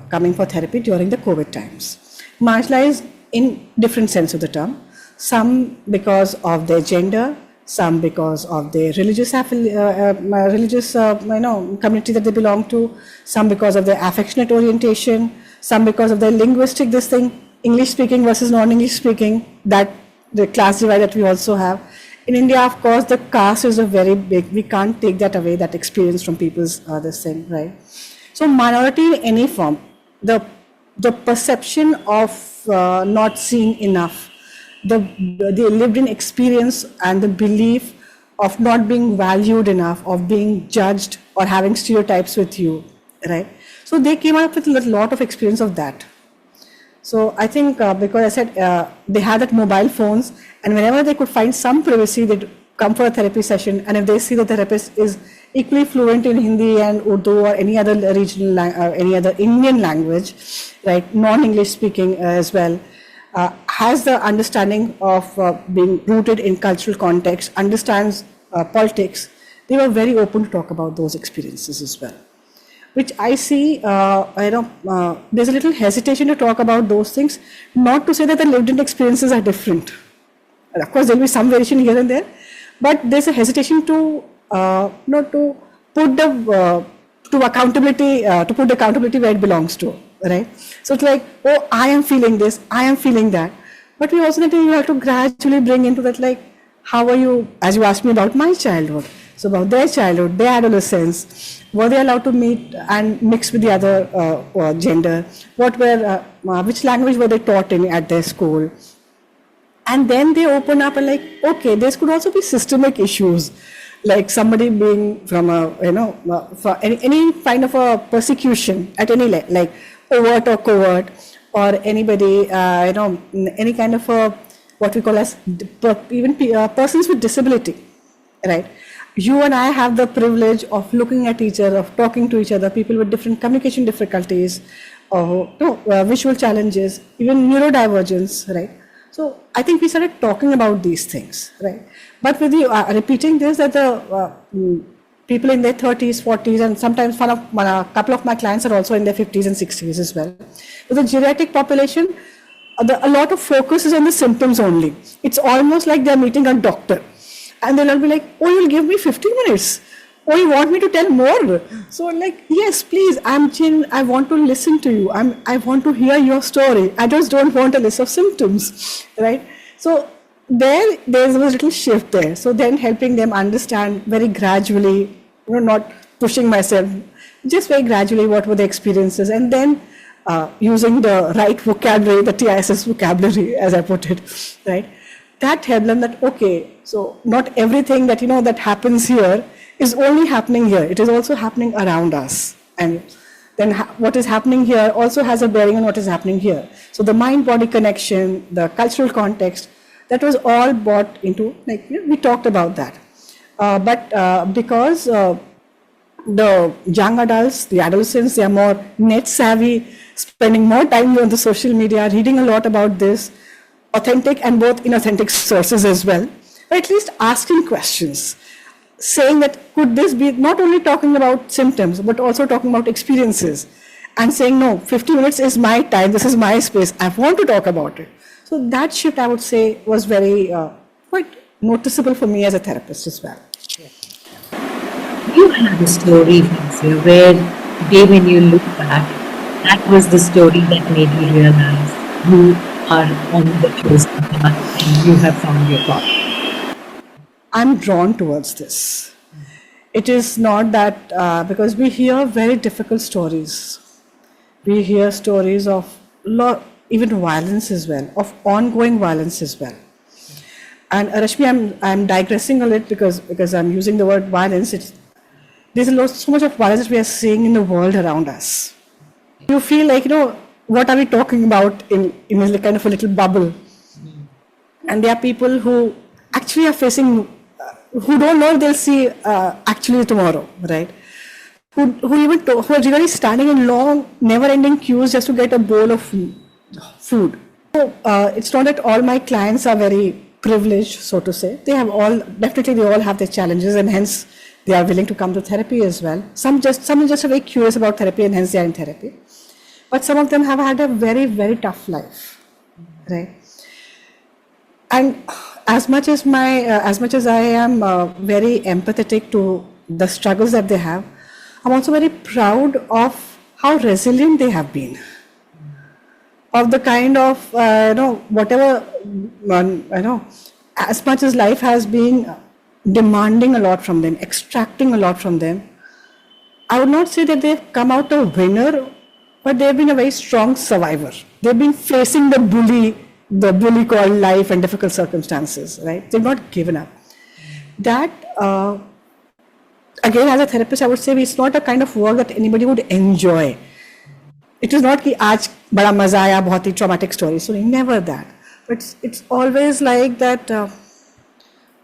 coming for therapy during the COVID times. Marginalized in different sense of the term. Some because of their gender, some because of their religious community that they belong to, some because of their affectionate orientation, some because of their linguistic English speaking versus non-English speaking, that the class divide that we also have. In India, of course, the caste is a very big, we can't take that away, that experience from people's this thing, right? So minority in any form, the perception of not seeing enough, the lived in experience and the belief of not being valued enough, of being judged or having stereotypes with you, right? So they came up with a lot of experience of that. So I think because I said they had that mobile phones, and whenever they could find some privacy, they'd come for a therapy session, and if they see the therapist is equally fluent in Hindi and Urdu or any other regional any other Indian language, right, non-English speaking as well, has the understanding of being rooted in cultural context, understands politics, they were very open to talk about those experiences as well. Which I see, there's a little hesitation to talk about those things, not to say that the lived-in experiences are different. And of course, there'll be some variation here and there, but there's a hesitation to to put the accountability where it belongs to, right? So it's like, oh, I am feeling this, I am feeling that, but we also need to have to gradually bring into that, like, how are you? As you asked me about my childhood. So about their childhood, their adolescence, were they allowed to meet and mix with the other gender? Which language were they taught in at their school? And then they open up and like, okay, there could also be systemic issues, like somebody being from for any kind of a persecution at any level, like overt or covert, or anybody, any kind of a, what we call as even persons with disability, right? You and I have the privilege of looking at each other, of talking to each other, people with different communication difficulties, or visual challenges, even neurodivergence, right? So I think we started talking about these things, right? But with you repeating this, that the people in their 30s, 40s, and sometimes a couple of my clients are also in their 50s and 60s as well. With the geriatric population, a lot of focus is on the symptoms only. It's almost like they're meeting a doctor. And they'll be like, oh, you'll give me 15 minutes. Oh, you want me to tell more? So like, yes, please, I'm Jin. I want to listen to you. I want to hear your story. I just don't want a list of symptoms, right? So there's a little shift there. So then helping them understand very gradually, not pushing myself, just very gradually what were the experiences, and then using the right vocabulary, the TISS vocabulary, as I put it, right? That helped them that, okay, so not everything that, that happens here is only happening here. It is also happening around us. And then what is happening here also has a bearing on what is happening here. So the mind-body connection, the cultural context, that was all brought into, like, we talked about that. But because the young adults, the adolescents, they are more net savvy, spending more time on the social media, reading a lot about this, authentic and both inauthentic sources as well. but at least asking questions, saying that could this be not only talking about symptoms, but also talking about experiences, and saying, no, 50 minutes is my time, this is my space, I want to talk about it. So that shift, I would say, was very quite noticeable for me as a therapist as well. You have a story, Fazia, where today when you look back, that was the story that made you realize you are on the chosen path and you have found your path. I'm drawn towards this. It is not that because we hear very difficult stories. We hear stories of even violence as well, of ongoing violence as well. And Rashmi, I'm digressing a little because I'm using the word violence. There's so much of violence that we are seeing in the world around us. You feel like, what are we talking about in a kind of a little bubble? And there are people who actually are facing, who don't know if they'll see actually tomorrow, right? Who are really standing in long, never-ending queues just to get a bowl of food. So it's not that all my clients are very privileged, so to say. They all have their challenges, and hence they are willing to come to therapy as well. Some just are very curious about therapy, and hence they are in therapy. But some of them have had a very, very tough life, right? And as much as I am very empathetic to the struggles that they have, I'm also very proud of how resilient they have been. Of the kind of whatever as much as life has been demanding a lot from them, extracting a lot from them, I would not say that they've come out a winner, but they've been a very strong survivor. They've been facing the bully called life and difficult circumstances, right? They've not given up. That, again, as a therapist, I would say it's not a kind of work that anybody would enjoy. It is not कि आज बड़ा मजा आया, बहुत ही traumatic story. So never that. But it's always like that,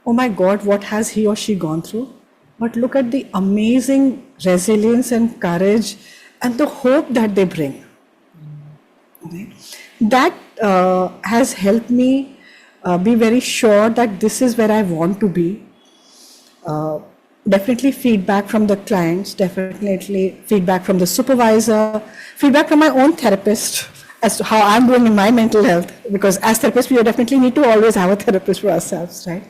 oh my God, what has he or she gone through? But look at the amazing resilience and courage and the hope that they bring. Okay? That has helped me be very sure that this is where I want to be. Definitely feedback from the clients, definitely feedback from the supervisor, feedback from my own therapist as to how I'm doing in my mental health, because as therapists, we definitely need to always have a therapist for ourselves, right?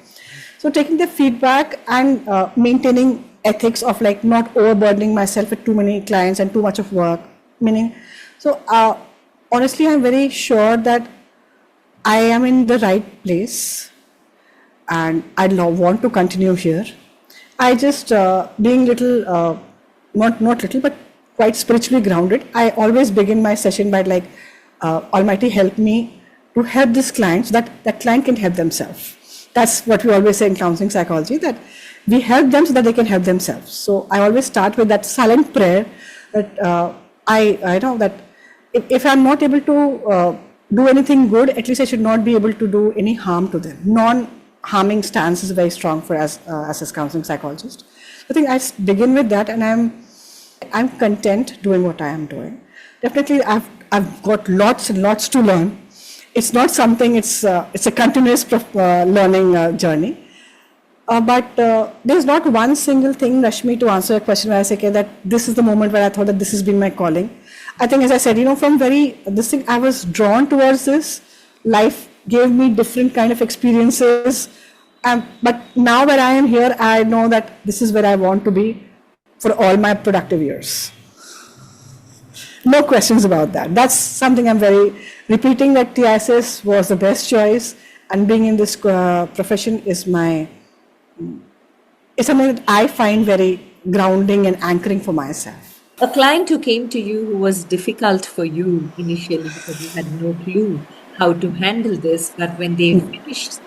So taking the feedback and maintaining ethics of like not overburdening myself with too many clients and too much of work, honestly, I'm very sure that I am in the right place and I want to continue here. I just, being little, not little, but quite spiritually grounded, I always begin my session by like, Almighty help me to help this client so that that client can help themselves. That's what we always say in counseling psychology, that we help them so that they can help themselves. So I always start with that silent prayer that I know that if I'm not able to do anything good, at least I should not be able to do any harm to them. Non-harming stance is very strong for us as a counseling psychologist. I think I begin with that, and I'm content doing what I am doing. Definitely, I've got lots and lots to learn. It's not something. It's a continuous learning journey. But there's not one single thing, Rashmi, to answer a question where I say, okay, that this is the moment where I thought that this has been my calling. I think, as I said, from I was drawn towards this. Life gave me different kind of experiences. But now where I am here, I know that this is where I want to be for all my productive years. No questions about that. That's something I'm very repeating, that TISS was the best choice, and being in this profession is it's something that I find very grounding and anchoring for myself. A client who came to you who was difficult for you initially because you had no clue how to handle this, but when they finished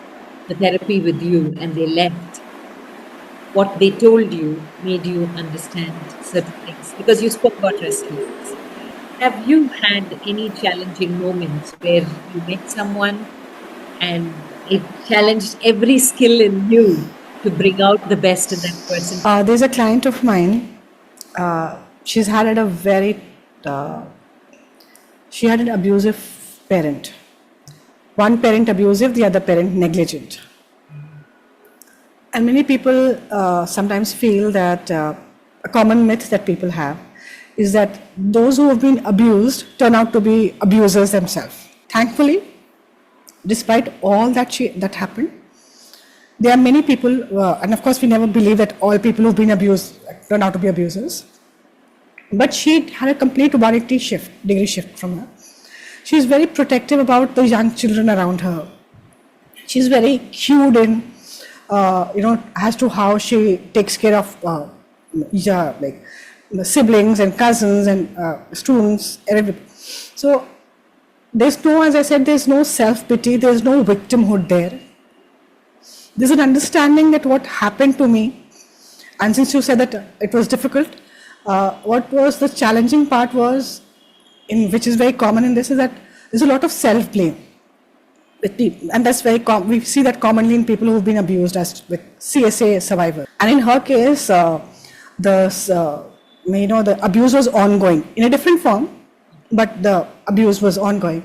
the therapy with you and they left, what they told you made you understand certain things because you spoke about resilience. Have you had any challenging moments where you met someone and it challenged every skill in you to bring out the best in that person? There's a client of mine. She's had she had an abusive parent. One parent abusive, the other parent negligent. And many people sometimes feel that a common myth that people have is that those who have been abused turn out to be abusers themselves. Thankfully, despite all that happened, there are many people, and of course we never believe that all people who've been abused turn out to be abusers. But she had a complete 180 degree shift from her. She's very protective about the young children around her. She's very cued in, as to how she takes care of like siblings and cousins and students and everybody. So there's no, as I said, there's no self-pity, there's no victimhood there. There's an understanding that what happened to me, and since you said that it was difficult, what was the challenging part was, which is very common in this, is that there's a lot of self-blame with people, and that's we see that commonly in people who've been abused as with CSA survivors. And in her case, the abuse was ongoing in a different form, but the abuse was ongoing.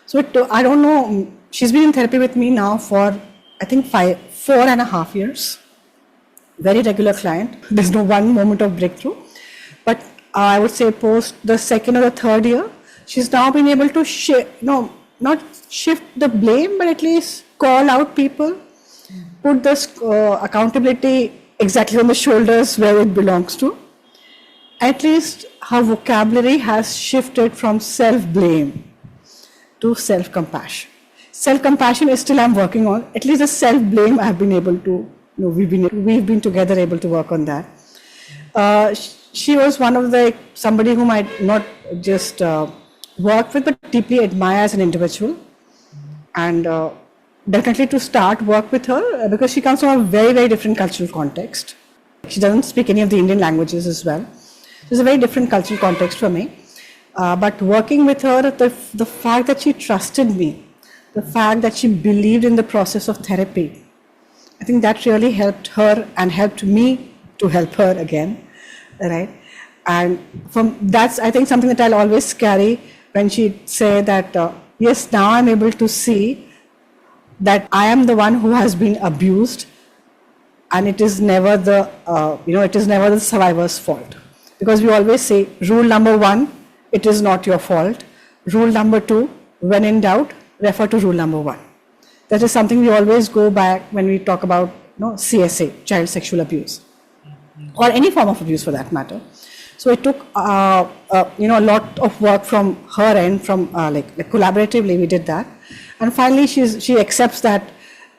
So I don't know. She's been in therapy with me now for I think 4.5 years. Very regular client. There's no one moment of breakthrough, but I would say post the second or the third year, she's now been able to not shift the blame, but at least call out people, put this accountability exactly on the shoulders where it belongs to. At least her vocabulary has shifted from self-blame to self-compassion. Self-compassion is still I'm working on. At least the self-blame I've been able to, we've been together able to work on that. She was one of somebody whom I not just work with, but deeply admire as an individual. And definitely to start work with her, because she comes from a very, very different cultural context. She doesn't speak any of the Indian languages as well. It's a very different cultural context for me. But working with her, the fact that she trusted me, the fact that she believed in the process of therapy, I think that really helped her and helped me to help her again, right? And that's, I think, something that I'll always carry when she say that, yes, now I'm able to see that I am the one who has been abused, and it is never the survivor's fault. Because we always say, rule number 1, it is not your fault. Rule number 2, when in doubt, refer to rule number 1. That is something we always go back when we talk about CSA, child sexual abuse, or any form of abuse for that matter. So it took a lot of work from her end, from collaboratively we did that, and finally she accepts that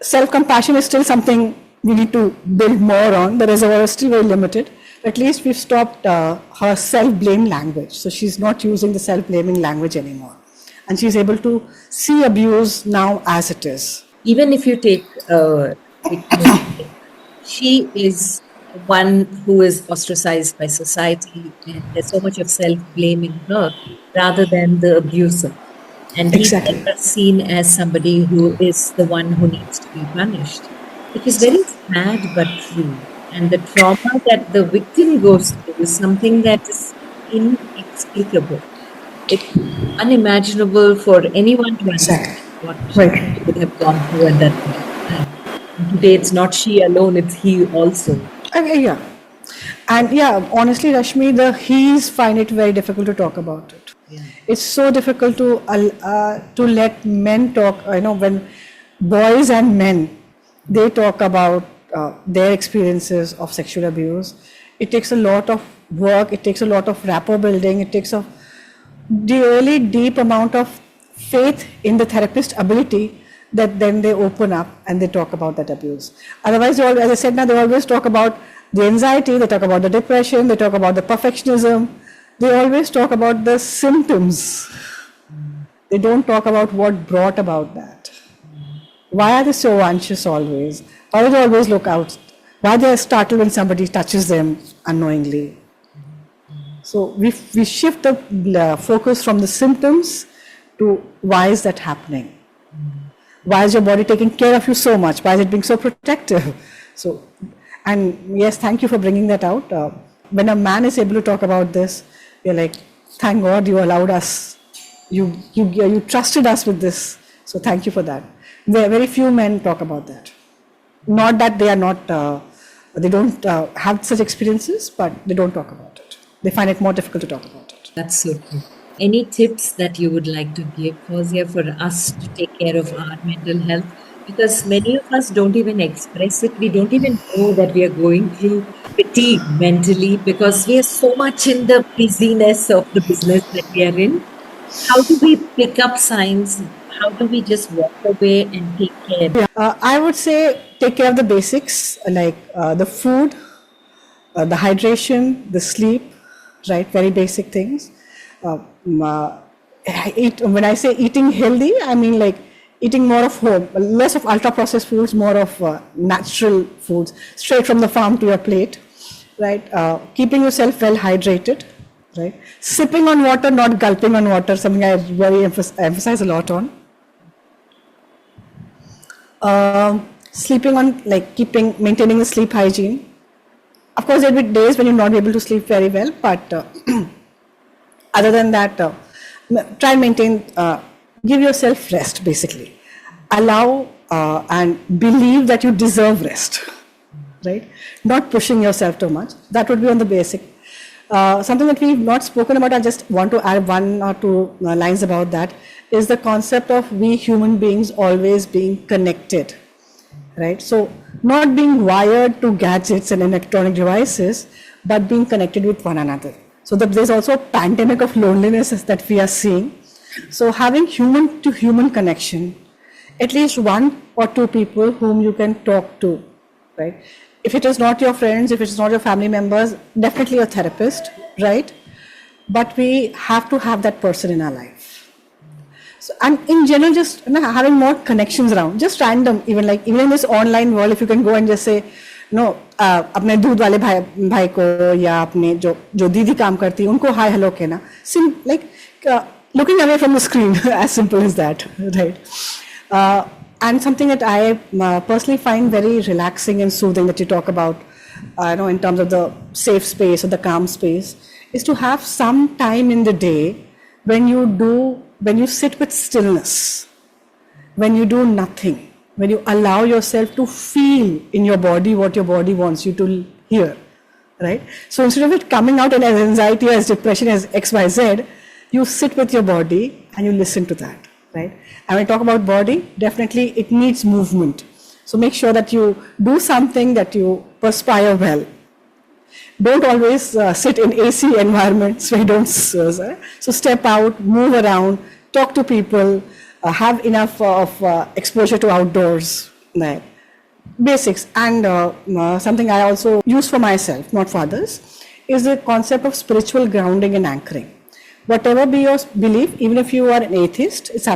self-compassion is still something we need to build more on. The reservoir is still very limited. At least we've stopped her self-blame language. So she's not using the self-blaming language anymore. And she's able to see abuse now as it is. Even if you take she is one who is ostracized by society, and there's so much of self-blame in her rather than the abuser. And Exactly. he's never seen as somebody who is the one who needs to be punished. It is very sad but true. And the trauma that the victim goes through is something that is inexplicable. It's unimaginable for anyone to understand what Right. she would have gone through at that point of time. Today, it's not she alone, it's he also. Yeah. And yeah, honestly, Rashmi, he's find it very difficult to talk about it. Yeah. It's so difficult to let men talk, when boys and men, they talk about their experiences of sexual abuse. It takes a lot of work, it takes a lot of rapport building, it takes a really deep amount of faith in the therapist's ability that then they open up and they talk about that abuse. Otherwise, as I said now, they always talk about the anxiety, they talk about the depression, they talk about the perfectionism, they always talk about the symptoms. They don't talk about what brought about that. Why are they so anxious always? Why do they always look out? Why they are startled when somebody touches them unknowingly? So we shift the focus from the symptoms to why is that happening? Why is your body taking care of you so much? Why is it being so protective? So, and yes, thank you for bringing that out. When a man is able to talk about this, you're like, thank God you allowed us. You trusted us with this. So thank you for that. Very few men talk about that. Not that they are not, they don't have such experiences, but they don't talk about it. They find it more difficult to talk about it. That's so true. Any tips that you would like to give, Fawzia, for us to take care of our mental health? Because many of us don't even express it. We don't even know that we are going through fatigue mentally because we are so much in the busyness of the business that we are in. How do we pick up signs? How do we just walk away and take care? I would say take care of the basics like the food, the hydration, the sleep, right? Very basic things. When I say eating healthy, I mean like eating more of home, less of ultra processed foods, more of natural foods, straight from the farm to your plate, right? Keeping yourself well hydrated, right? Sipping on water, not gulping on water, something I very emphasize a lot on. Sleeping on, like maintaining the sleep hygiene. Of course, there'll be days when you're not able to sleep very well, but other than that, try and maintain, give yourself rest basically. Allow and believe that you deserve rest, right? Not pushing yourself too much. That would be on the basic. Something that we've not spoken about, I just want to add one or two lines about that, is the concept of we human beings always being connected, right? So not being wired to gadgets and electronic devices, but being connected with one another. So that there's also a pandemic of loneliness that we are seeing. So having human to human connection, at least one or two people whom you can talk to, right? If it is not your friends, if it is not your family members, definitely a therapist, right? But we have to have that person in our life. So, and in general, just having more connections around, just random, even in this online world, if you can go and just say, no, अपने दूध वाले भाई को या अपने जो दीदी काम करती है उनको हाय हेलो कहना, like looking away from the screen, as simple as that, right? And something that I personally find very relaxing and soothing that you talk about, in terms of the safe space or the calm space, is to have some time in the day when you sit with stillness, when you do nothing, when you allow yourself to feel in your body what your body wants you to hear, right? So instead of it coming out as anxiety, as depression, as XYZ, you sit with your body and you listen to that, right? And when I talk about body, definitely it needs movement. So make sure that you do something, that you perspire well. Don't always sit in AC environments where you don't. So step out, move around, talk to people, have enough of exposure to outdoors. Right? Basics. And something I also use for myself, not for others, is the concept of spiritual grounding and anchoring. Whatever be your belief, even if you are an atheist, it's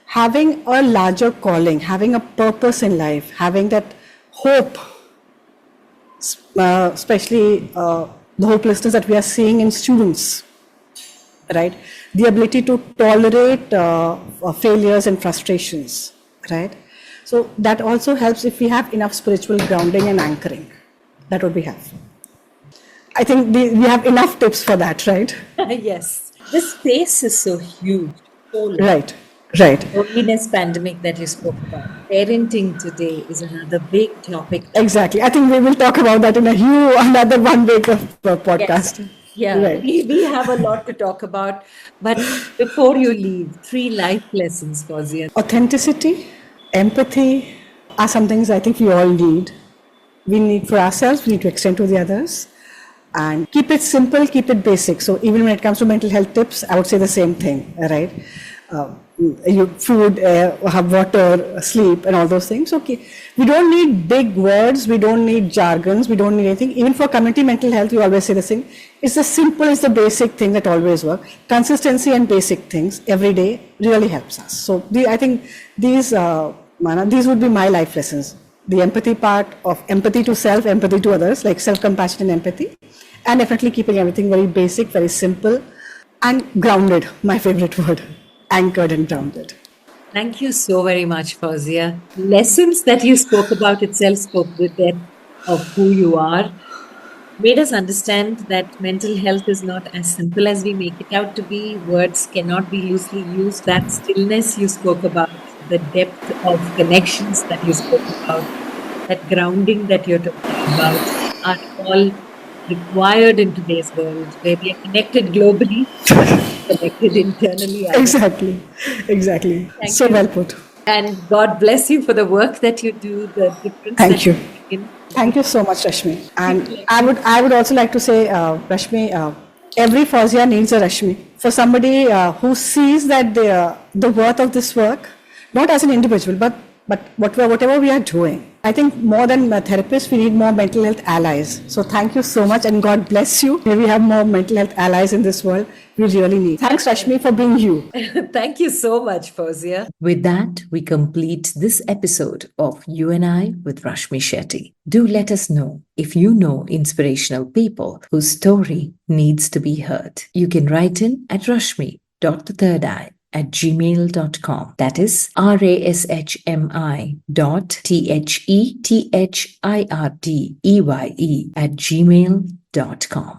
having a larger calling, having a purpose in life, having that hope, especially the hopelessness that we are seeing in students, right? The ability to tolerate failures and frustrations, right? So that also helps if we have enough spiritual grounding and anchoring. That would be helpful. I think we have enough tips for that, right? Yes. The space is so huge. Right. Loneliness pandemic that you spoke about. Parenting today is another big topic. Exactly. I think we will talk about that in another one week of podcast. Yes. Yeah, Right. we have a lot to talk about. But before you leave, 3 life lessons, Fawzia. Authenticity, empathy are some things I think we all need. We need for ourselves, we need to extend to the others. And keep it simple, keep it basic. So even when it comes to mental health tips, I would say the same thing, right? Food, have water, sleep, and all those things. Okay, we don't need big words, we don't need jargons, we don't need anything. Even for community mental health, we always say the same. It's the simple, it's the basic thing that always work. Consistency and basic things every day really helps us. So I think these would be my life lessons. The empathy part of empathy to self, empathy to others, like self-compassion and empathy, and definitely keeping everything very basic, very simple, and grounded, my favorite word, anchored and grounded. Thank you so very much, Fawzia. Lessons that you spoke about itself spoke with depth of who you are, made us understand that mental health is not as simple as we make it out to be. Words cannot be loosely used. That stillness you spoke about, the depth of connections that you spoke about, that grounding that you're talking about are all required in today's world where we are connected globally, connected internally. Exactly. Exactly. Thank So you. well put. And God bless you for the work that you do, the difference Thank that you. bring in. Thank you so much, Rashmi. And I would also like to say, Rashmi, every Fawzia needs a Rashmi. For somebody who sees that the worth of this work, not as an individual, but whatever we are doing. I think more than therapists, we need more mental health allies. So thank you so much, and God bless you. May we have more mental health allies in this world. We really need. Thanks, Rashmi, for being you. Thank you so much, Fawzia. With that, we complete this episode of You and I with Rashmi Shetty. Do let us know if you know inspirational people whose story needs to be heard. You can write in at rashmi.thethirdeye@gmail.com. That is rashmi.thethirdeye@gmail.com.